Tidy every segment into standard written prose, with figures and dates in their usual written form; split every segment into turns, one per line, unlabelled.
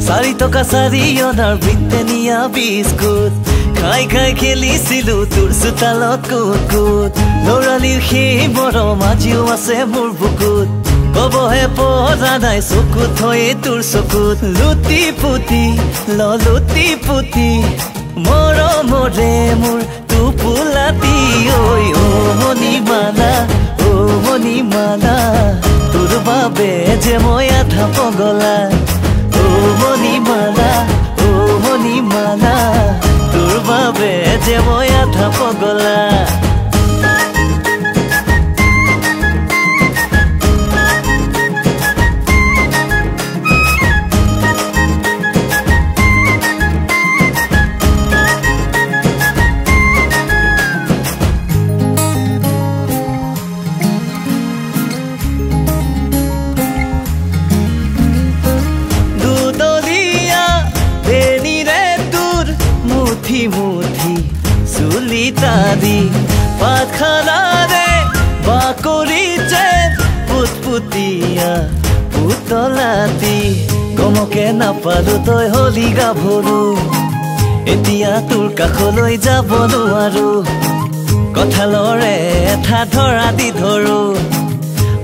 চাৰি টকা চাৰি অনাৰ ব্ৰিটেনিয়া বিস্কুট খাই খাই খেলিছিলো তোৰ চোতালত কুট কুট ল'ৰালিৰ সেই মৰম আজিও আছে মোৰ বুকুত কবহে পৰা নাই চকুত হৈয়ে তোৰ চকুত লুটি পুতি লুটি পুতি মৰমৰে মোৰ টোপোলাটি ঐ অ মণিমালা তোৰ বাবে যে মই আধা পগলা মণিমালা তোৰ বাবে যে মই আধা পগলা মুঠি চুলিতাদি পাতখানাৰে বাকৰিছে পুতপুতিয়া পুতলাতি গমকে নাপালো তই হলি গাভৰু এতিয়া তোৰ কাষলৈ যাব নোৱাৰো কঁঠালৰে এঠা ধৰা দি ধৰো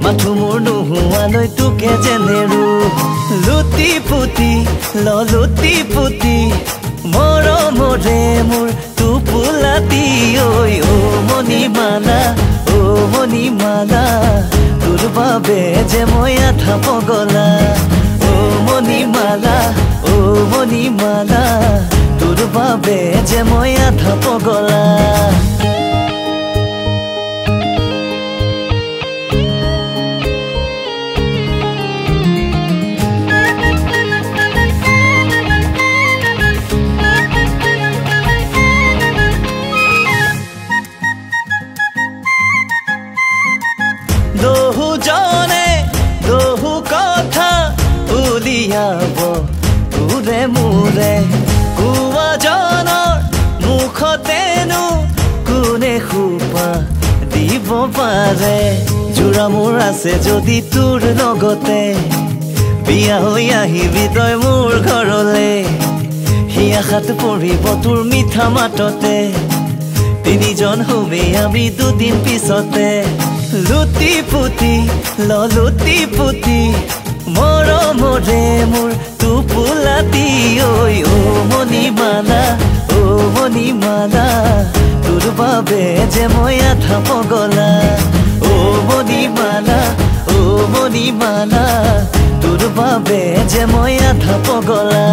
মাথো মোৰ নোহোৱালৈ তোকে যেনেৰো লুটি পুতি লুটি পুতি মৰমৰে মোৰ টোপোলাটি ঐ অ মণিমালা তোৰ বাবে যে মই আধা পগলা অ মণিমালা তোৰ বাবে যে মই আধা পগলা দহু কথা উলিয়াব তোৰে মোৰে কোৱাজনৰ মুখতেনো কোনে সোপা দিব পাৰে জোৰা মোৰ আছে যদি তোৰ লগতে বিয়া হৈ আহিবি তই মোৰ ঘৰলে সি আশাত পৰিব তোৰ মিঠা মাততে তিনিজন হবি আমি দুদিন পিছতে লুটি পুতি মৰমৰে মোৰ টোপোলাটি ঐ অ মণিমালা তোৰ বাবে যে মই আধা পগলা অ মণিমালা তোৰ বাবে যে মই আধা পগলা